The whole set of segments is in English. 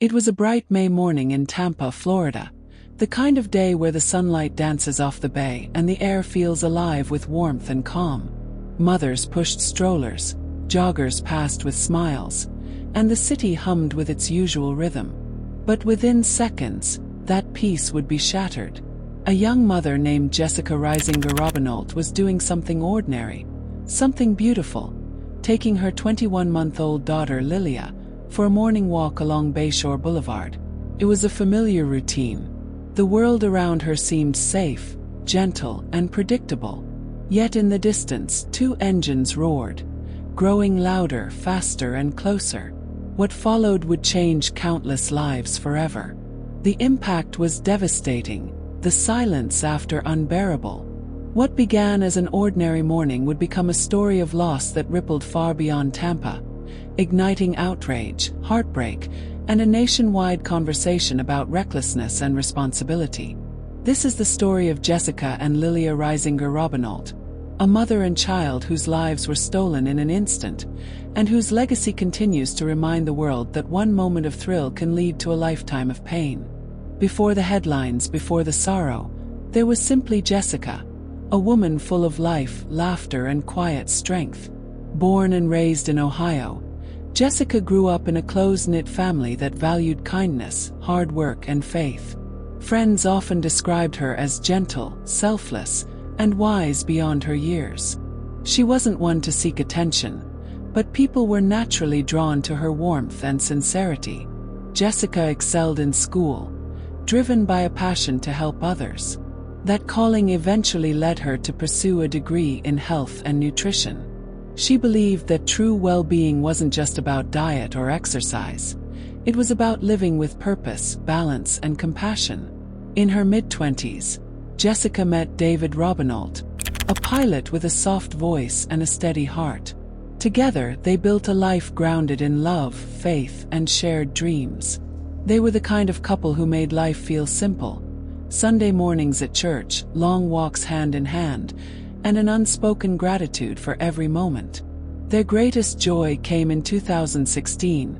It was a bright May morning in Tampa, Florida, the kind of day where the sunlight dances off the bay and the air feels alive with warmth and calm. Mothers pushed strollers, joggers passed with smiles, and the city hummed with its usual rhythm. But within seconds, that peace would be shattered. A young mother named Jessica Reisinger-Robinault was doing something ordinary, something beautiful, taking her 21-month-old daughter Lilia for a morning walk along Bayshore Boulevard. It was a familiar routine. The world around her seemed safe, gentle, and predictable. Yet in the distance, two engines roared, growing louder, faster, and closer. What followed would change countless lives forever. The impact was devastating, the silence after unbearable. What began as an ordinary morning would become a story of loss that rippled far beyond Tampa, igniting outrage, heartbreak, and a nationwide conversation about recklessness and responsibility. This is the story of Jessica and Lilia Reisinger-Robinault, a mother and child whose lives were stolen in an instant, and whose legacy continues to remind the world that one moment of thrill can lead to a lifetime of pain. Before the headlines, before the sorrow, there was simply Jessica, a woman full of life, laughter, and quiet strength. Born and raised in Ohio, Jessica grew up in a close-knit family that valued kindness, hard work, and faith. Friends often described her as gentle, selfless, and wise beyond her years. She wasn't one to seek attention, but people were naturally drawn to her warmth and sincerity. Jessica excelled in school, driven by a passion to help others. That calling eventually led her to pursue a degree in health and nutrition. She believed that true well-being wasn't just about diet or exercise. It was about living with purpose, balance, and compassion. In her mid-20s, Jessica met David Robinault, a pilot with a soft voice and a steady heart. Together, they built a life grounded in love, faith, and shared dreams. They were the kind of couple who made life feel simple. Sunday mornings at church, long walks hand in hand, and an unspoken gratitude for every moment. Their greatest joy came in 2016,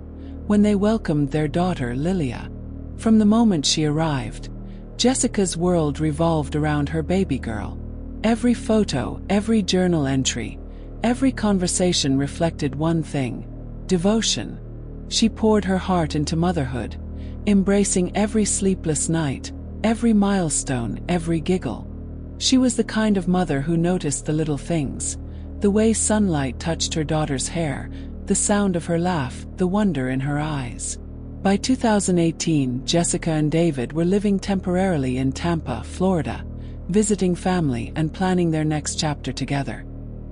when they welcomed their daughter Lilia. From the moment she arrived, Jessica's world revolved around her baby girl. Every photo, every journal entry, every conversation reflected one thing: devotion. She poured her heart into motherhood, embracing every sleepless night, every milestone, every giggle. She was the kind of mother who noticed the little things: the way sunlight touched her daughter's hair, the sound of her laugh, the wonder in her eyes. By 2018, Jessica and David were living temporarily in Tampa, Florida, visiting family and planning their next chapter together.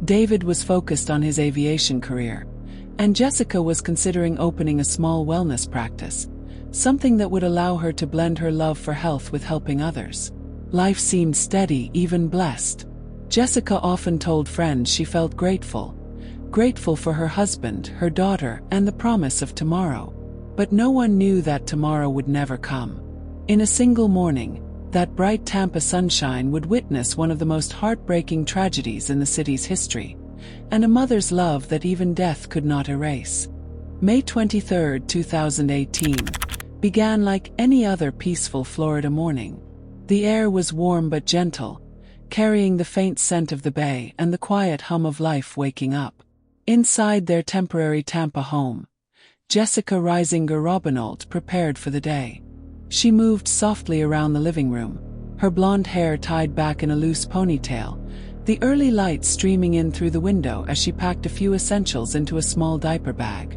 David was focused on his aviation career, and Jessica was considering opening a small wellness practice, something that would allow her to blend her love for health with helping others. Life seemed steady, even blessed. Jessica often told friends she felt grateful for her husband, her daughter, and the promise of tomorrow. But no one knew that tomorrow would never come. In a single morning, that bright Tampa sunshine would witness one of the most heartbreaking tragedies in the city's history, and a mother's love that even death could not erase. May 23, 2018, began like any other peaceful Florida morning. The air was warm but gentle, carrying the faint scent of the bay and the quiet hum of life waking up. Inside their temporary Tampa home, Jessica Reisinger-Robinault prepared for the day. She moved softly around the living room, her blonde hair tied back in a loose ponytail, the early light streaming in through the window as she packed a few essentials into a small diaper bag.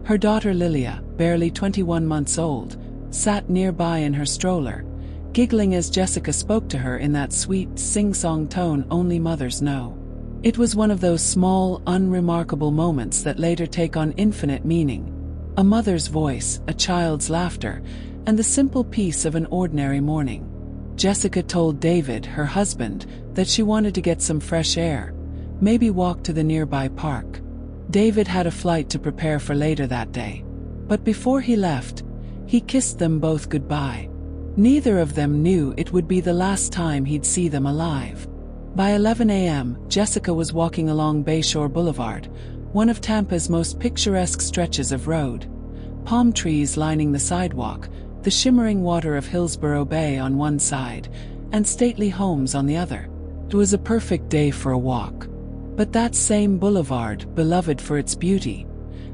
Her daughter Lilia, barely 21 months old, sat nearby in her stroller, giggling as Jessica spoke to her in that sweet, sing-song tone only mothers know. It was one of those small, unremarkable moments that later take on infinite meaning. A mother's voice, a child's laughter, and the simple peace of an ordinary morning. Jessica told David, her husband, that she wanted to get some fresh air, maybe walk to the nearby park. David had a flight to prepare for later that day. But before he left, he kissed them both goodbye. Neither of them knew it would be the last time he'd see them alive. By 11 a.m., Jessica was walking along Bayshore Boulevard, one of Tampa's most picturesque stretches of road. palm trees lining the sidewalk, the shimmering water of Hillsborough Bay on one side, and stately homes on the other. It was a perfect day for a walk. But that same boulevard, beloved for its beauty,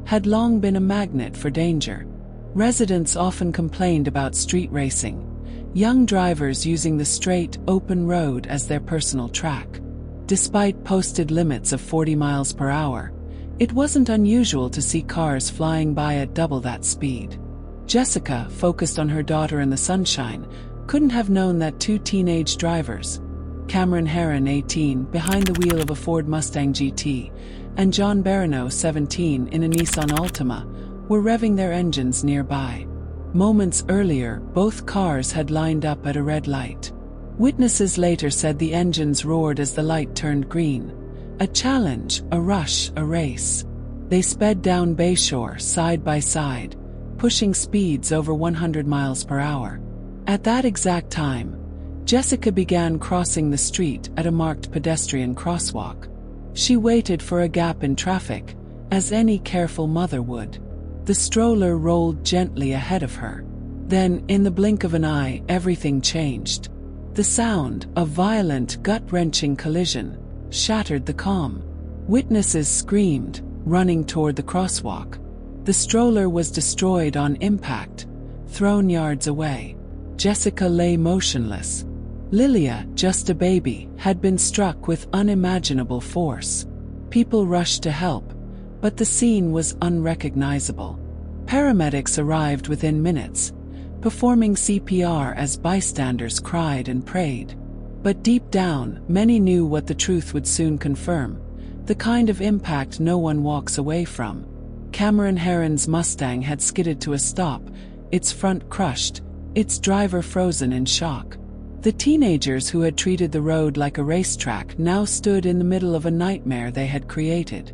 had long been a magnet for danger. Residents often complained about street racing, young drivers using the straight, open road as their personal track. Despite posted limits of 40 miles per hour, it wasn't unusual to see cars flying by at double that speed. Jessica, focused on her daughter in the sunshine, couldn't have known that two teenage drivers, Cameron Herron, 18, behind the wheel of a Ford Mustang GT, and John Barrineau, 17, in a Nissan Altima, were revving their engines nearby. Moments earlier, both cars had lined up at a red light. Witnesses later said the engines roared as the light turned green. A challenge, a rush, a race. They sped down Bayshore side by side, pushing speeds over 100 miles per hour. At that exact time, Jessica began crossing the street at a marked pedestrian crosswalk. She waited for a gap in traffic, as any careful mother would. The stroller rolled gently ahead of her. Then, in the blink of an eye, everything changed. The sound, a violent, gut-wrenching collision, shattered the calm. Witnesses screamed, running toward the crosswalk. The stroller was destroyed on impact, thrown yards away. Jessica lay motionless. Lilia, just a baby, had been struck with unimaginable force. People rushed to help, but the scene was unrecognizable. Paramedics arrived within minutes, performing CPR as bystanders cried and prayed. But deep down, many knew what the truth would soon confirm: the kind of impact no one walks away from. Cameron Herron's Mustang had skidded to a stop, its front crushed, its driver frozen in shock. The teenagers who had treated the road like a racetrack now stood in the middle of a nightmare they had created.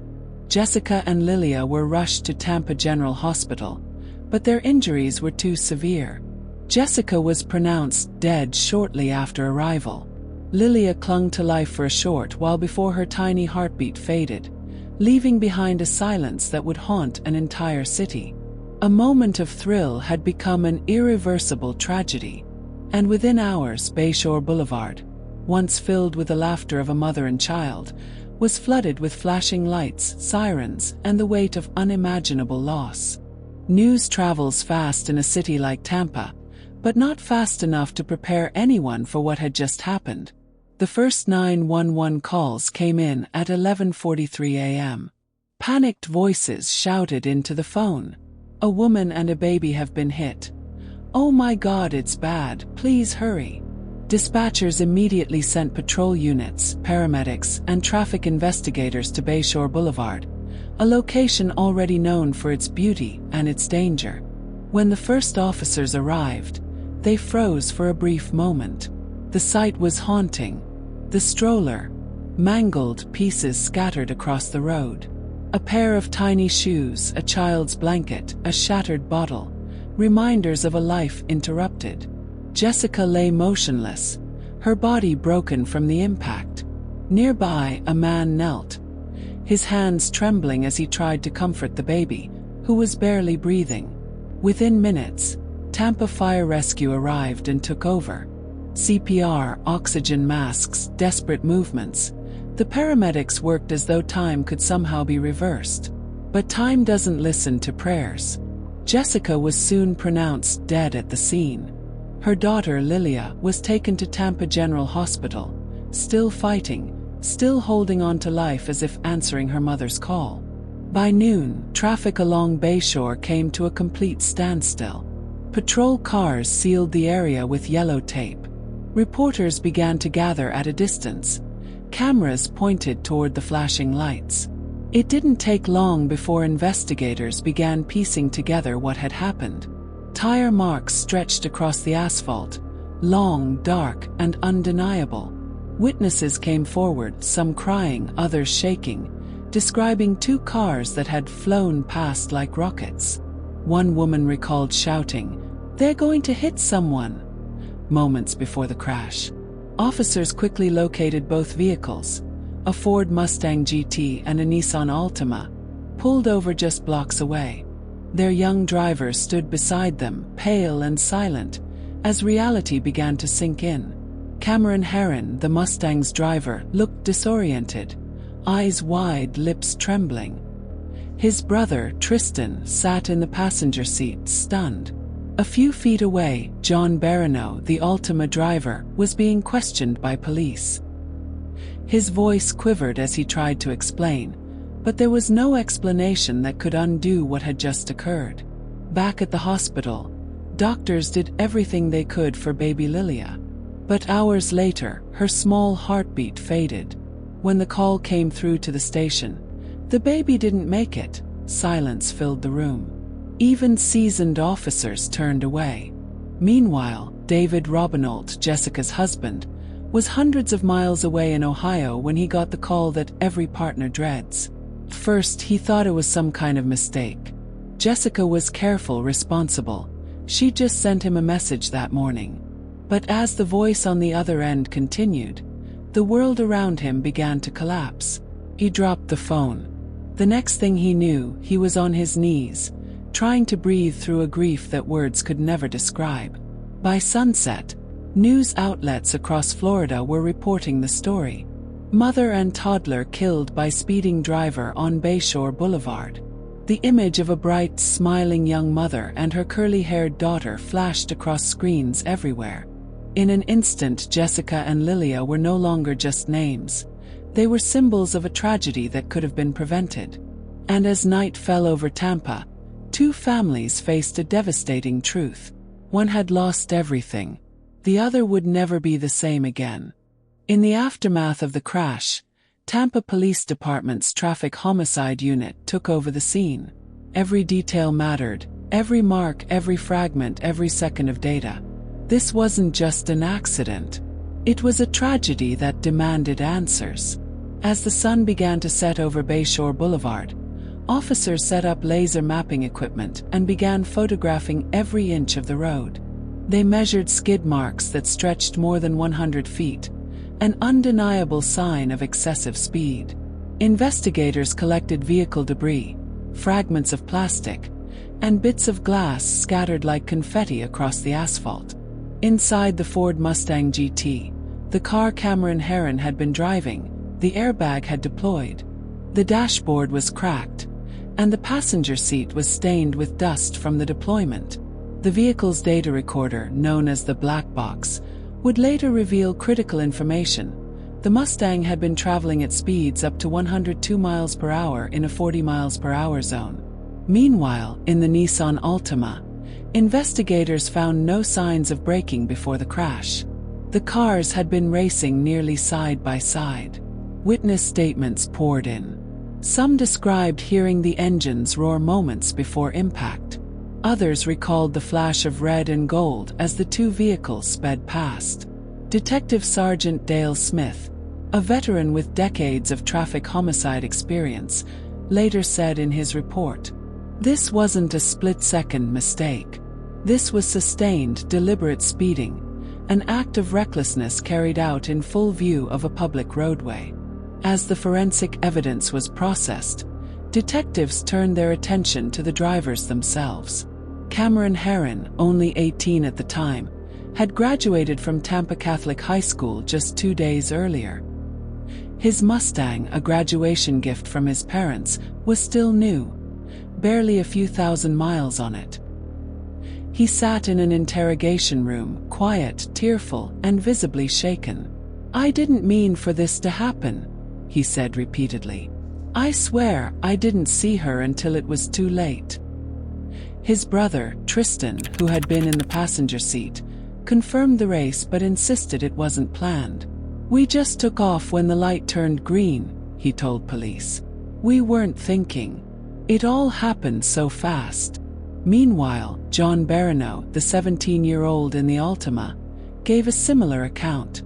Jessica and Lilia were rushed to Tampa General Hospital, but their injuries were too severe. Jessica was pronounced dead shortly after arrival. Lilia clung to life for a short while before her tiny heartbeat faded, leaving behind a silence that would haunt an entire city. A moment of thrill had become an irreversible tragedy. And within hours, Bayshore Boulevard, once filled with the laughter of a mother and child, was flooded with flashing lights, sirens, and the weight of unimaginable loss. News travels fast in a city like Tampa, but not fast enough to prepare anyone for what had just happened. The first 911 calls came in at 11:43 a.m. Panicked voices shouted into the phone. "A woman and a baby have been hit. Oh my God, it's bad, please hurry." Dispatchers immediately sent patrol units, paramedics, and traffic investigators to Bayshore Boulevard, a location already known for its beauty and its danger. When the first officers arrived, they froze for a brief moment. The sight was haunting. The stroller, mangled pieces scattered across the road. A pair of tiny shoes, a child's blanket, a shattered bottle, reminders of a life interrupted. Jessica lay motionless, her body broken from the impact. Nearby, a man knelt, his hands trembling as he tried to comfort the baby, who was barely breathing. Within minutes, Tampa Fire Rescue arrived and took over. CPR, oxygen masks, desperate movements. The paramedics worked as though time could somehow be reversed. But time doesn't listen to prayers. Jessica was soon pronounced dead at the scene. Her daughter Lilia was taken to Tampa General Hospital, still fighting, still holding on to life as if answering her mother's call. By noon, traffic along Bayshore came to a complete standstill. Patrol cars sealed the area with yellow tape. Reporters began to gather at a distance, cameras pointed toward the flashing lights. It didn't take long before investigators began piecing together what had happened. Tire marks stretched across the asphalt, long, dark, and undeniable. Witnesses came forward, some crying, others shaking, describing two cars that had flown past like rockets. One woman recalled shouting, "They're going to hit someone," moments before the crash. Officers quickly located both vehicles, a Ford Mustang GT and a Nissan Altima, pulled over just blocks away. Their young driver stood beside them, pale and silent, as reality began to sink in. Cameron Herron, the Mustang's driver, looked disoriented, eyes wide, lips trembling. His brother, Tristan, sat in the passenger seat, stunned. A few feet away, John Barrineau, the Altima driver, was being questioned by police. His voice quivered as he tried to explain, but there was no explanation that could undo what had just occurred. Back at the hospital, doctors did everything they could for baby Lilia. But hours later, her small heartbeat faded. When the call came through to the station, the baby didn't make it. Silence filled the room. Even seasoned officers turned away. Meanwhile, David Robinault, Jessica's husband, was hundreds of miles away in Ohio when he got the call that every partner dreads. First, he thought it was some kind of mistake. Jessica was careful, responsible. She just sent him a message that morning. But as the voice on the other end continued, the world around him began to collapse. He dropped the phone. The next thing he knew, he was on his knees, trying to breathe through a grief that words could never describe. By sunset, news outlets across Florida were reporting the story. Mother and toddler killed by speeding driver on Bayshore Boulevard. The image of a bright, smiling young mother and her curly-haired daughter flashed across screens everywhere. In an instant, Jessica and Lilia were no longer just names. They were symbols of a tragedy that could have been prevented. And as night fell over Tampa, two families faced a devastating truth. One had lost everything. The other would never be the same again. In the aftermath of the crash, Tampa Police Department's Traffic Homicide Unit took over the scene. Every detail mattered, every mark, every fragment, every second of data. This wasn't just an accident. It was a tragedy that demanded answers. As the sun began to set over Bayshore Boulevard, officers set up laser mapping equipment and began photographing every inch of the road. They measured skid marks that stretched more than 100 feet, an undeniable sign of excessive speed. Investigators collected vehicle debris, fragments of plastic, and bits of glass scattered like confetti across the asphalt. Inside the Ford Mustang GT, the car Cameron Herron had been driving, the airbag had deployed. The dashboard was cracked, and the passenger seat was stained with dust from the deployment. The vehicle's data recorder, known as the black box, would later reveal critical information. The Mustang had been traveling at speeds up to 102 miles per hour in a 40 miles per hour zone. Meanwhile, in the Nissan Altima, investigators found no signs of braking before the crash. The cars had been racing nearly side by side. Witness statements poured in. Some described hearing the engines roar moments before impact. Others recalled the flash of red and gold as the two vehicles sped past. Detective Sergeant Dale Smith, a veteran with decades of traffic homicide experience, later said in his report, "This wasn't a split-second mistake. This was sustained, deliberate speeding, an act of recklessness carried out in full view of a public roadway." As the forensic evidence was processed, detectives turned their attention to the drivers themselves. Cameron Herron, only 18 at the time, had graduated from Tampa Catholic High School just 2 days earlier. His Mustang, a graduation gift from his parents, was still new, barely a few thousand miles on it. He sat in an interrogation room, quiet, tearful, and visibly shaken. "I didn't mean for this to happen," he said repeatedly. "I swear I didn't see her until it was too late." His brother, Tristan, who had been in the passenger seat, confirmed the race but insisted it wasn't planned. "We just took off when the light turned green," he told police. "We weren't thinking. It all happened so fast." Meanwhile, John Barrineau, the 17-year-old in the Altima, gave a similar account.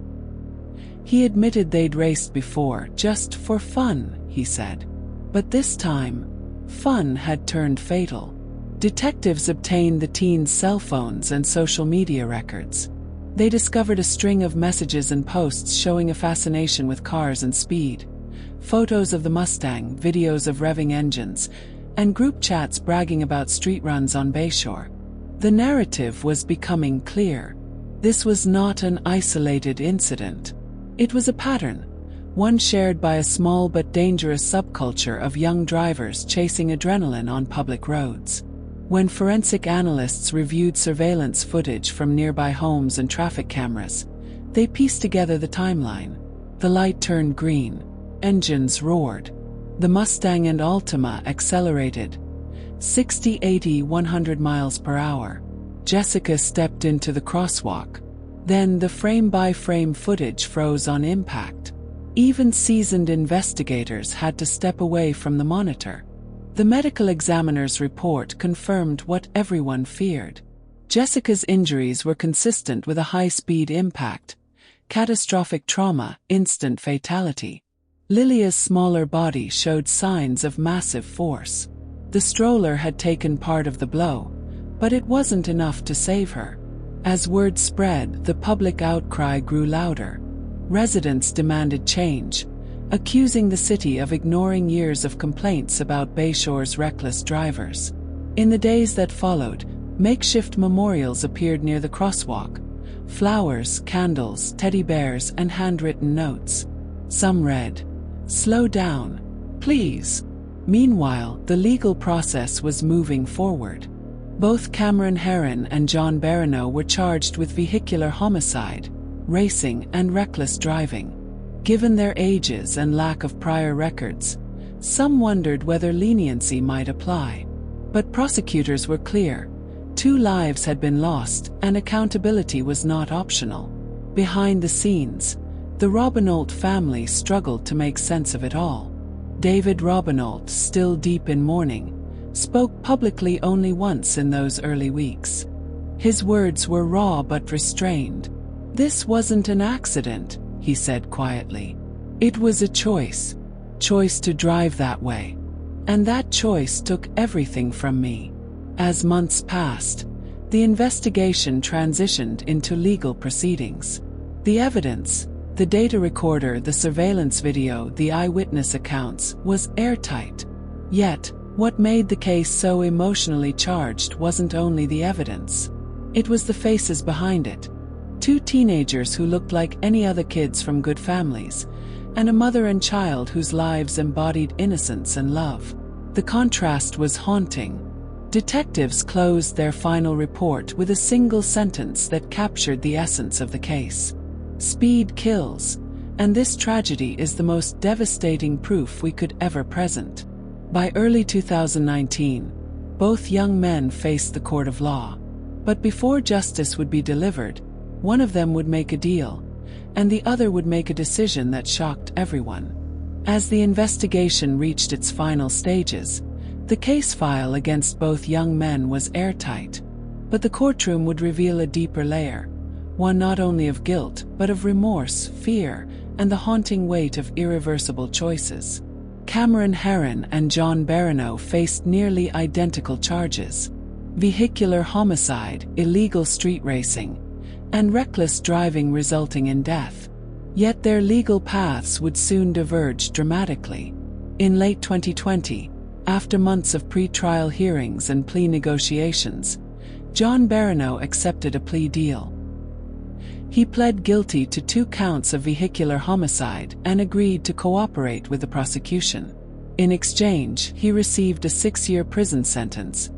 He admitted they'd raced before, just for fun, he said. But this time, fun had turned fatal. Detectives obtained the teens' cell phones and social media records. They discovered a string of messages and posts showing a fascination with cars and speed. Photos of the Mustang, videos of revving engines, and group chats bragging about street runs on Bayshore. The narrative was becoming clear. This was not an isolated incident. It was a pattern, one shared by a small but dangerous subculture of young drivers chasing adrenaline on public roads. When forensic analysts reviewed surveillance footage from nearby homes and traffic cameras, they pieced together the timeline. The light turned green. Engines roared. The Mustang and Altima accelerated. 60, 80, 100 miles per hour. Jessica stepped into the crosswalk. Then the frame-by-frame footage froze on impact. Even seasoned investigators had to step away from the monitor. The medical examiner's report confirmed what everyone feared. Jessica's injuries were consistent with a high-speed impact, catastrophic trauma, instant fatality. Lilia's smaller body showed signs of massive force. The stroller had taken part of the blow, but it wasn't enough to save her. As word spread, the public outcry grew louder. Residents demanded change, accusing the city of ignoring years of complaints about Bayshore's reckless drivers. In the days that followed, makeshift memorials appeared near the crosswalk. Flowers, candles, teddy bears, and handwritten notes. Some read, "Slow down, please." Meanwhile, the legal process was moving forward. Both Cameron Herron and John Baranow were charged with vehicular homicide, racing, and reckless driving. Given their ages and lack of prior records, some wondered whether leniency might apply. But prosecutors were clear. 2 lives had been lost, and accountability was not optional. Behind the scenes, the Robinault family struggled to make sense of it all. David Robinault, still deep in mourning, spoke publicly only once in those early weeks. His words were raw but restrained. "This wasn't an accident," he said quietly. "It was a choice. Choice to drive that way. And that choice took everything from me." As months passed, the investigation transitioned into legal proceedings. The evidence, the data recorder, the surveillance video, the eyewitness accounts, was airtight. Yet, what made the case so emotionally charged wasn't only the evidence. It was the faces behind it. 2 teenagers who looked like any other kids from good families, and a mother and child whose lives embodied innocence and love. The contrast was haunting. Detectives closed their final report with a single sentence that captured the essence of the case. "Speed kills, and this tragedy is the most devastating proof we could ever present." By early 2019, both young men faced the court of law. But before justice would be delivered, one of them would make a deal, and the other would make a decision that shocked everyone. As the investigation reached its final stages, the case file against both young men was airtight. But the courtroom would reveal a deeper layer, one not only of guilt, but of remorse, fear, and the haunting weight of irreversible choices. Cameron Herron and John Baranow faced nearly identical charges: vehicular homicide, illegal street racing, and reckless driving resulting in death. Yet their legal paths would soon diverge dramatically. In late 2020, after months of pre-trial hearings and plea negotiations, John Baranow accepted a plea deal. He pled guilty to 2 counts of vehicular homicide and agreed to cooperate with the prosecution. In exchange, he received a 6-year prison sentence,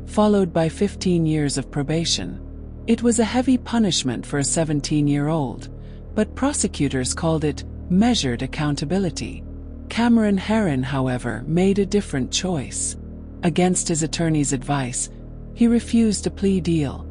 followed by 15 years of probation. It was a heavy punishment for a 17-year-old, but prosecutors called it measured accountability. Cameron Herron, however, made a different choice. Against his attorney's advice, he refused a plea deal.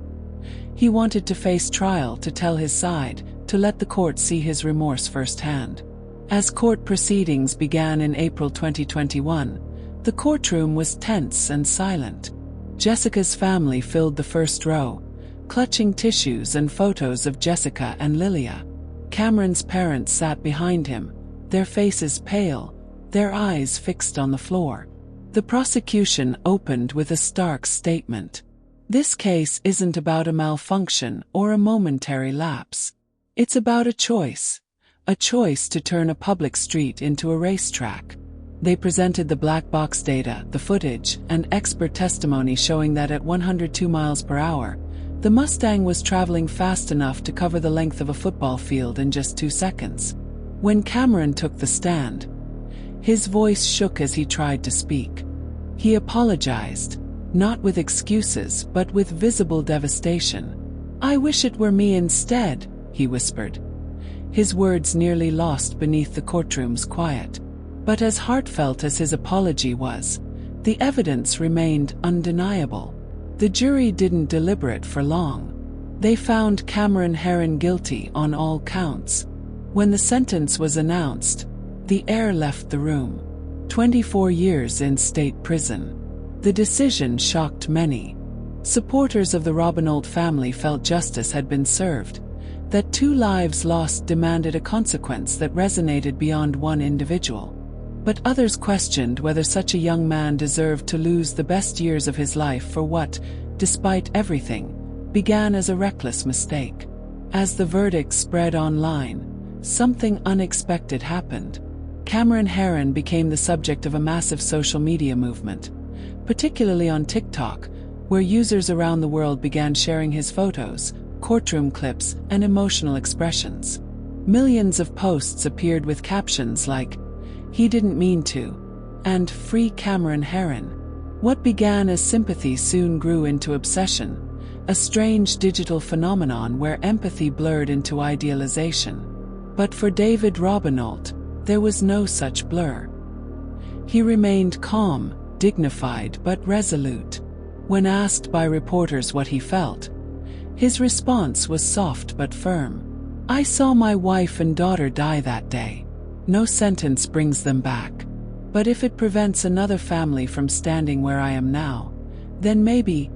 He wanted to face trial, to tell his side, to let the court see his remorse firsthand. As court proceedings began in April 2021, the courtroom was tense and silent. Jessica's family filled the first row, clutching tissues and photos of Jessica and Lilia. Cameron's parents sat behind him, their faces pale, their eyes fixed on the floor. The prosecution opened with a stark statement. This case isn't about a malfunction or a momentary lapse. It's about a choice to turn a public street into a racetrack. They presented the black box data, the footage, and expert testimony showing that at 102 miles per hour, the Mustang was traveling fast enough to cover the length of a football field in just 2 seconds. When Cameron took the stand, his voice shook as he tried to speak. He apologized, not with excuses but with visible devastation. "I wish it were me instead," he whispered, his words nearly lost beneath the courtroom's quiet. But as heartfelt as his apology was, the evidence remained undeniable. The jury didn't deliberate for long. They found Cameron Herron guilty on all counts. When the sentence was announced, the heir left the room. 24 years in state prison. The decision shocked many. Supporters of the Robinault family felt justice had been served, that 2 lives lost demanded a consequence that resonated beyond one individual. But others questioned whether such a young man deserved to lose the best years of his life for what, despite everything, began as a reckless mistake. As the verdict spread online, something unexpected happened. Cameron Herron became the subject of a massive social media movement, particularly on TikTok, where users around the world began sharing his photos, courtroom clips, and emotional expressions. Millions of posts appeared with captions like, "He didn't mean to," and "Free Cameron Herron." What began as sympathy soon grew into obsession, a strange digital phenomenon where empathy blurred into idealization. But for David Robinault, there was no such blur. He remained calm, dignified but resolute. When asked by reporters what he felt, his response was soft but firm. "I saw my wife and daughter die that day. No sentence brings them back. But if it prevents another family from standing where I am now, then maybe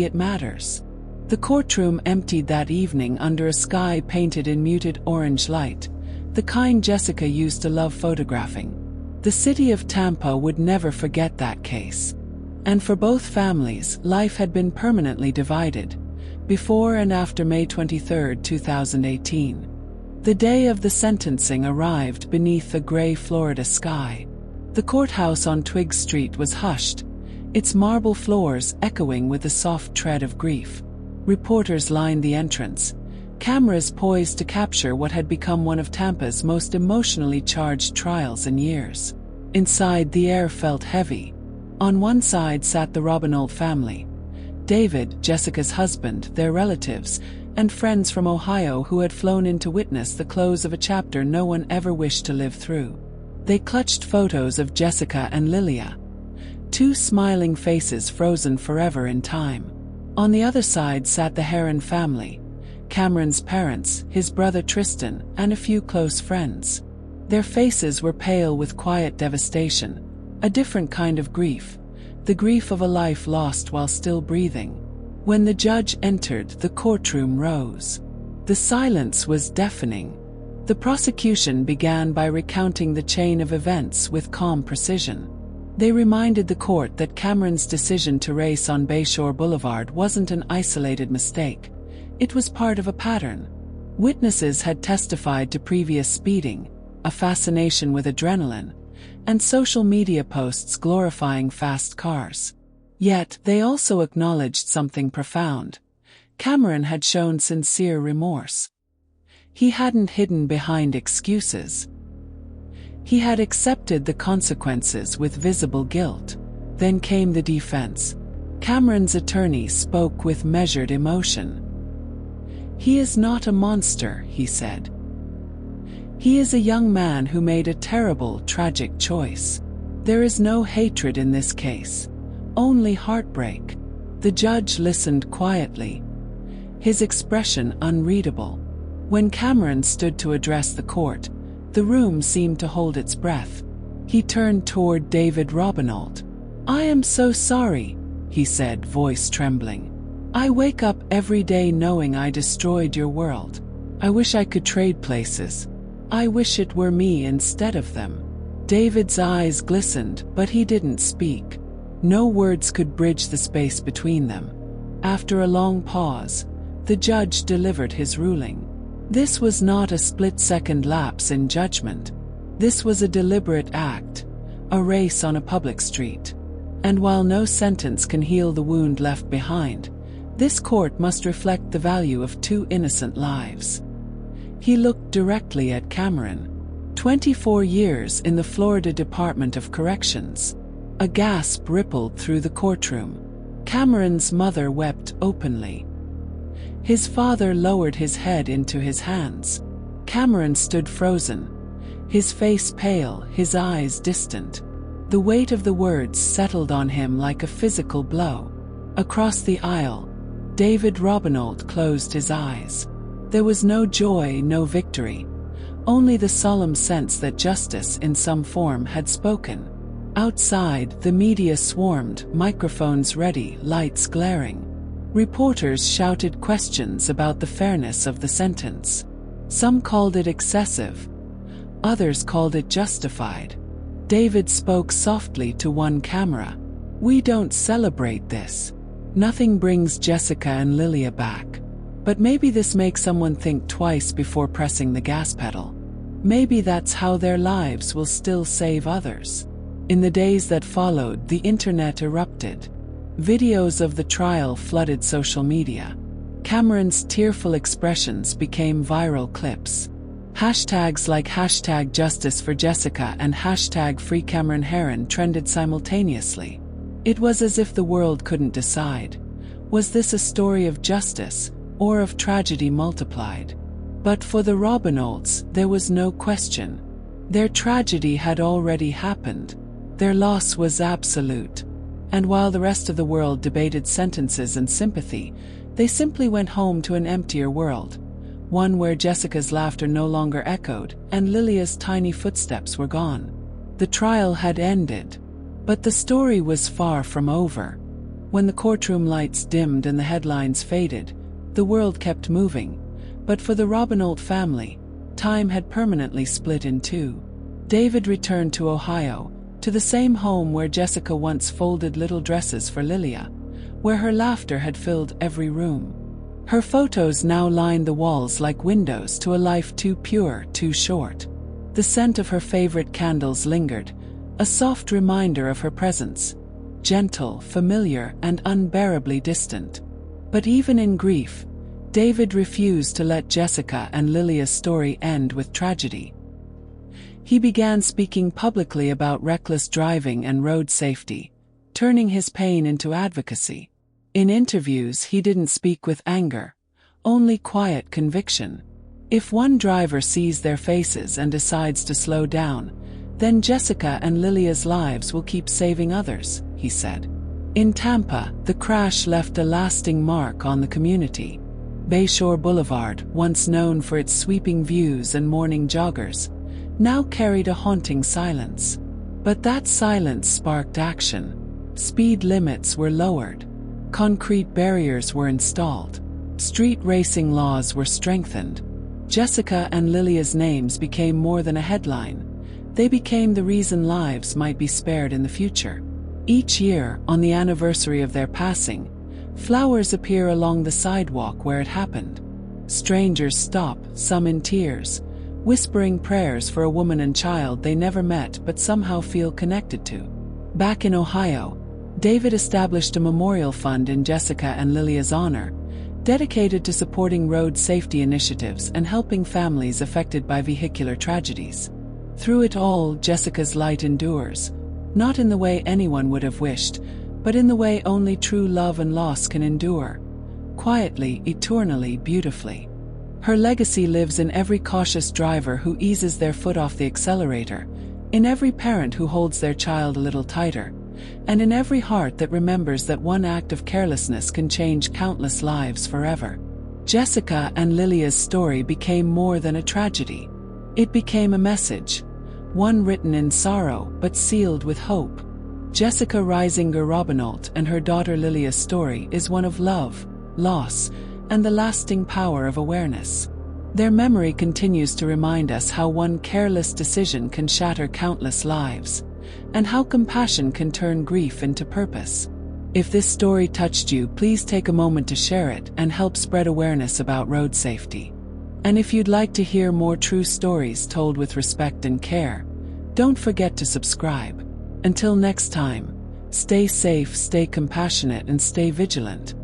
it matters." The courtroom emptied that evening under a sky painted in muted orange light, the kind Jessica used to love photographing. The city of Tampa would never forget that case. And for both families, life had been permanently divided, before and after May 23, 2018. The day of the sentencing arrived beneath a gray Florida sky. The courthouse on Twiggs Street was hushed, its marble floors echoing with the soft tread of grief. Reporters lined the entrance, cameras poised to capture what had become one of Tampa's most emotionally charged trials in years. Inside, the air felt heavy. On one side sat the Robinault family, David, Jessica's husband, their relatives, and friends from Ohio who had flown in to witness the close of a chapter no one ever wished to live through. They clutched photos of Jessica and Lilia, 2 smiling faces frozen forever in time. On the other side sat the Herron family, Cameron's parents, his brother Tristan, and a few close friends. Their faces were pale with quiet devastation, a different kind of grief, the grief of a life lost while still breathing. When the judge entered, the courtroom rose. The silence was deafening. The prosecution began by recounting the chain of events with calm precision. They reminded the court that Cameron's decision to race on Bayshore Boulevard wasn't an isolated mistake. It was part of a pattern. Witnesses had testified to previous speeding, a fascination with adrenaline, and social media posts glorifying fast cars. Yet, they also acknowledged something profound. Cameron had shown sincere remorse. He hadn't hidden behind excuses. He had accepted the consequences with visible guilt. Then came the defense. Cameron's attorney spoke with measured emotion. "He is not a monster," he said. "He is a young man who made a terrible, tragic choice. There is no hatred in this case, only heartbreak." The judge listened quietly, his expression unreadable. When Cameron stood to address the court, the room seemed to hold its breath. He turned toward David Robinault. "I am so sorry," he said, voice trembling. "I wake up every day knowing I destroyed your world. I wish I could trade places. I wish it were me instead of them." David's eyes glistened, but he didn't speak. No words could bridge the space between them. After a long pause, the judge delivered his ruling. This was not a split-second lapse in judgment. This was a deliberate act, a race on a public street. And while no sentence can heal the wound left behind, this court must reflect the value of 2 innocent lives. He looked directly at Cameron. 24 years in the Florida Department of Corrections. A gasp rippled through the courtroom. Cameron's mother wept openly. His father lowered his head into his hands. Cameron stood frozen, his face pale, his eyes distant. The weight of the words settled on him like a physical blow. Across the aisle, David Robinault closed his eyes. There was no joy, no victory, only the solemn sense that justice in some form had spoken. Outside, the media swarmed, microphones ready, lights glaring. Reporters shouted questions about the fairness of the sentence. Some called it excessive, others called it justified. David spoke softly to one camera. "We don't celebrate this. Nothing brings Jessica and Lilia back. But maybe this makes someone think twice before pressing the gas pedal. Maybe that's how their lives will still save others." In the days that followed, the internet erupted. Videos of the trial flooded social media. Cameron's tearful expressions became viral clips. Hashtags like #JusticeForJessica and #FreeCameronHeron trended simultaneously. It was as if the world couldn't decide. Was this a story of justice, or of tragedy multiplied? But for the Robinaults, there was no question. Their tragedy had already happened. Their loss was absolute. And while the rest of the world debated sentences and sympathy, they simply went home to an emptier world. One where Jessica's laughter no longer echoed, and Lilia's tiny footsteps were gone. The trial had ended. But the story was far from over. When the courtroom lights dimmed and the headlines faded, the world kept moving. But for the Robinault family, time had permanently split in 2. David returned to Ohio, to the same home where Jessica once folded little dresses for Lilia, where her laughter had filled every room. Her photos now lined the walls like windows to a life too pure, too short. The scent of her favorite candles lingered, a soft reminder of her presence, gentle, familiar, and unbearably distant. But even in grief, David refused to let Jessica and Lilia's story end with tragedy. He began speaking publicly about reckless driving and road safety, turning his pain into advocacy. In interviews, he didn't speak with anger, only quiet conviction. If one driver sees their faces and decides to slow down, then Jessica and Lilia's lives will keep saving others, he said. In Tampa, the crash left a lasting mark on the community. Bayshore Boulevard, once known for its sweeping views and morning joggers, now carried a haunting silence. But that silence sparked action. Speed limits were lowered. Concrete barriers were installed. Street racing laws were strengthened. Jessica and Lilia's names became more than a headline. They became the reason lives might be spared in the future. Each year, on the anniversary of their passing, flowers appear along the sidewalk where it happened. Strangers stop, some in tears, whispering prayers for a woman and child they never met but somehow feel connected to. Back in Ohio, David established a memorial fund in Jessica and Lilia's honor, dedicated to supporting road safety initiatives and helping families affected by vehicular tragedies. Through it all, Jessica's light endures, not in the way anyone would have wished, but in the way only true love and loss can endure. Quietly, eternally, beautifully. Her legacy lives in every cautious driver who eases their foot off the accelerator, in every parent who holds their child a little tighter, and in every heart that remembers that one act of carelessness can change countless lives forever. Jessica and Lilia's story became more than a tragedy. It became a message, one written in sorrow but sealed with hope. Jessica Reisinger Robinault and her daughter Lilia's story is one of love, loss, and the lasting power of awareness. Their memory continues to remind us how one careless decision can shatter countless lives, and how compassion can turn grief into purpose. If this story touched you, please take a moment to share it and help spread awareness about road safety. And if you'd like to hear more true stories told with respect and care, don't forget to subscribe. Until next time, stay safe, stay compassionate, and stay vigilant.